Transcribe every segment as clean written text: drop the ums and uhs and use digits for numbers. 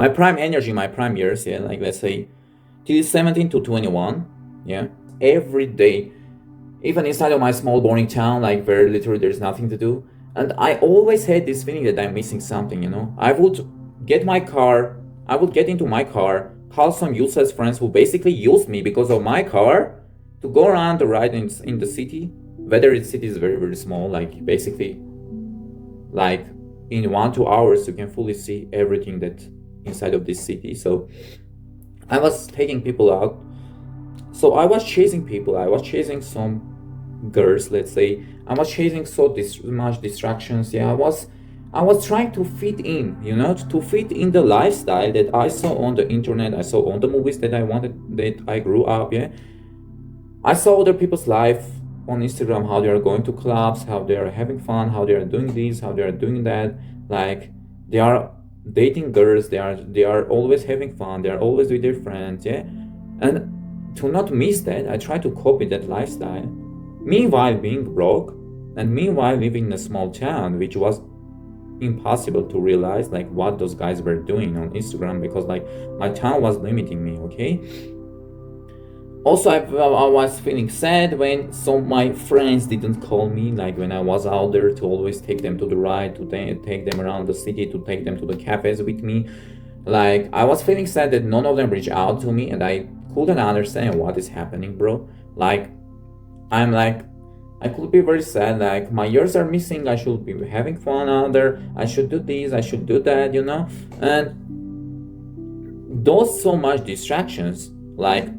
my prime energy, my prime years, yeah, like let's say till 17 to 21, yeah, every day, even inside of my small boring town, like very literally there's nothing to do. And I always had this feeling that I'm missing something, I would get my car, I would get into my car, call some useless friends who basically used me because of my car to go around the ride in the city. Whether the city is very, very small, like basically, like in 1 2 hours, you can fully see everything that inside of this city. So I was taking people out. So I was chasing people. I was chasing some girls, let's say. I was chasing much distractions. Yeah, I was trying to fit in, to fit in the lifestyle that I saw on the internet. I saw on the movies that I wanted, that I grew up. Yeah, I saw other people's life on Instagram, how they are going to clubs, how they are having fun, how they are doing this, how they are doing that. Like they are dating girls, they are always having fun, they are always with their friends, yeah. And to not miss that, I try to copy that lifestyle. Meanwhile being broke, and meanwhile living in a small town, which was impossible to realize like what those guys were doing on Instagram, because like my town was limiting me, okay? Also, I was feeling sad when some of my friends didn't call me, like when I was out there to always take them to the ride, to take them around the city, to take them to the cafes with me. Like, I was feeling sad that none of them reached out to me, and I couldn't understand what is happening, bro. Like, I'm like, I could be very sad, like, my years are missing, I should be having fun out there, I should do this, I should do that, And those so much distractions, like,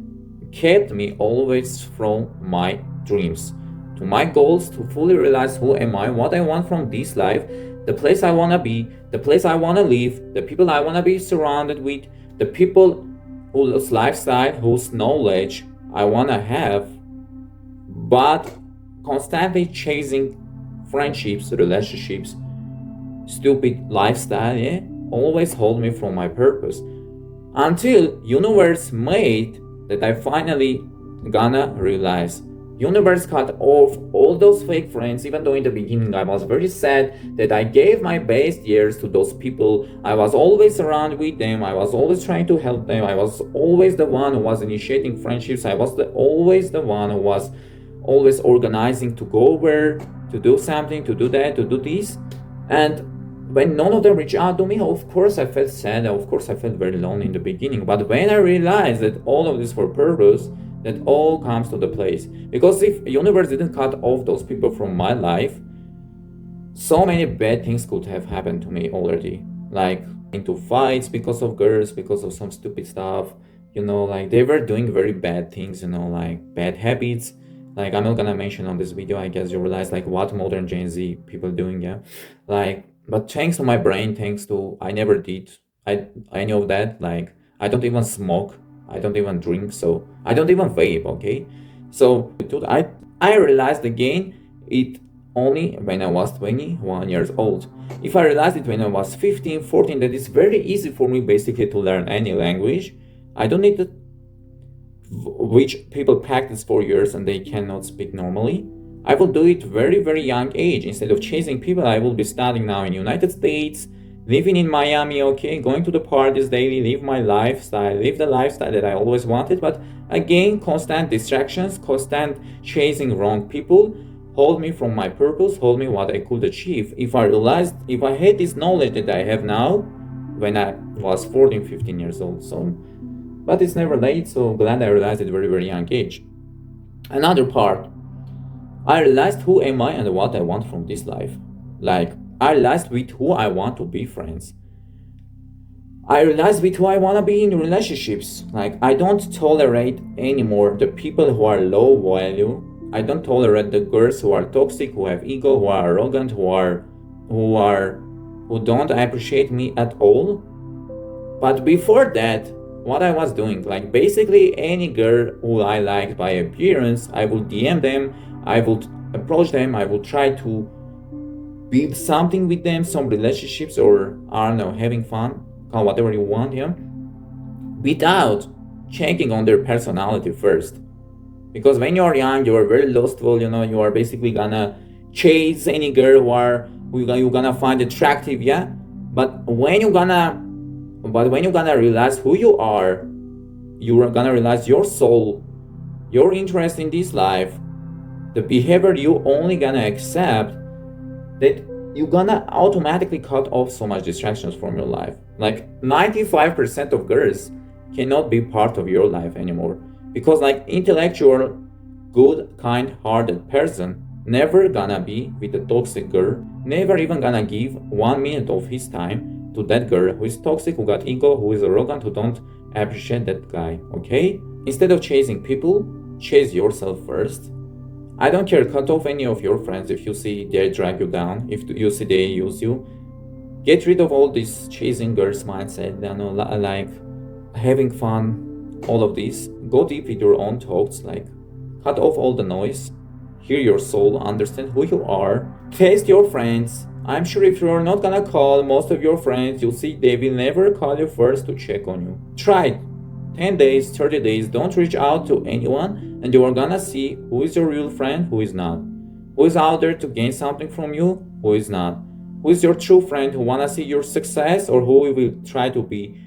kept me always from my dreams, to my goals, to fully realize who am I, what I want from this life, the place I want to be, the place I want to live, the people I want to be surrounded with, the people whose lifestyle, whose knowledge I want to have. But constantly chasing friendships, relationships, stupid lifestyle, yeah, always hold me from my purpose, until universe made that I finally gonna realize. Universe cut off all those fake friends, even though in the beginning I was very sad that I gave my best years to those people. I was always around with them, I was always trying to help them, I was always the one who was initiating friendships, I was always the one who was always organizing to go where, to do something, to do that, to do this. And when none of them reached out to me, of course I felt sad, of course I felt very lonely in the beginning. But when I realized that all of this for purpose, that all comes to the place. Because if the universe didn't cut off those people from my life, so many bad things could have happened to me already. Like into fights because of girls, because of some stupid stuff, like they were doing very bad things, like bad habits. Like I'm not gonna mention on this video, I guess you realize like what modern Gen Z people doing, yeah. Like, but thanks to my brain, thanks to I never did. I know that. Like I don't even smoke, I don't even drink, so I don't even vape, okay? So dude, I realized again it only when I was 21 years old. If I realized it when I was 15, 14, that it's very easy for me basically to learn any language. I don't need to, which people practice for years and they cannot speak normally. I will do it very, very young age. Instead of chasing people, I will be studying now in United States, living in Miami, okay, going to the parties daily, live my lifestyle, live the lifestyle that I always wanted. But again, constant distractions, constant chasing wrong people hold me from my purpose, hold me what I could achieve. If I had this knowledge that I have now when I was 14, 15 years old. So, but it's never late, so glad I realized it at a very, very young age. Another part, I realized who am I and what I want from this life. Like, I realized with who I want to be friends. I realized with who I want to be in relationships. Like, I don't tolerate anymore the people who are low value. I don't tolerate the girls who are toxic, who have ego, who are arrogant, who don't appreciate me at all. But before that, what I was doing, like basically any girl who I liked by appearance, I would DM them, I would approach them, I would try to build something with them, some relationships, or I don't know, having fun, call whatever you want, without checking on their personality first. Because when you are young, you are very lustful, you are basically gonna chase any girl who you're gonna find attractive, yeah. But when you're gonna But when you're gonna realize who you are, you're gonna realize your soul, your interest in this life, the behavior you only gonna accept, that you're gonna automatically cut off so much distractions from your life. Like 95% of girls cannot be part of your life anymore, because like intellectual, good, kind-hearted person never gonna be with a toxic girl, never even gonna give 1 minute of his time to that girl who is toxic, who got ego, who is arrogant, who don't appreciate that guy. Okay, instead of chasing people, chase yourself first. I don't care, cut off any of your friends if you see they drag you down, if you see they use you. Get rid of all this chasing girls mindset, you know, like having fun, all of this. Go deep with your own thoughts, like cut off all the noise, hear your soul, understand who you are, taste your friends. I'm sure if you're not gonna call most of your friends, you'll see they will never call you first to check on you. Try it. 10 days, 30 days, don't reach out to anyone, and you are gonna see who is your real friend, who is not. Who is out there to gain something from you, who is not. Who is your true friend who wanna see your success, or who will try to be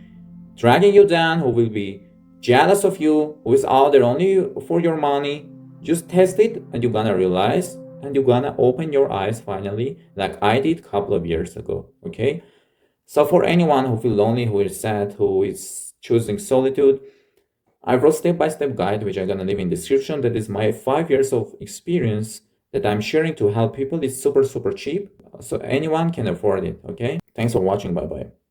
dragging you down, who will be jealous of you, who is out there only for your money. Just test it and you're gonna realize, and you're gonna open your eyes finally, like I did a couple of years ago. Okay? So for anyone who feels lonely, who is sad, who is choosing solitude, I wrote step-by-step guide which I'm gonna leave in description. That is my 5 years of experience that I'm sharing to help people. It's super cheap, so anyone can afford it. Okay, thanks for watching. Bye bye.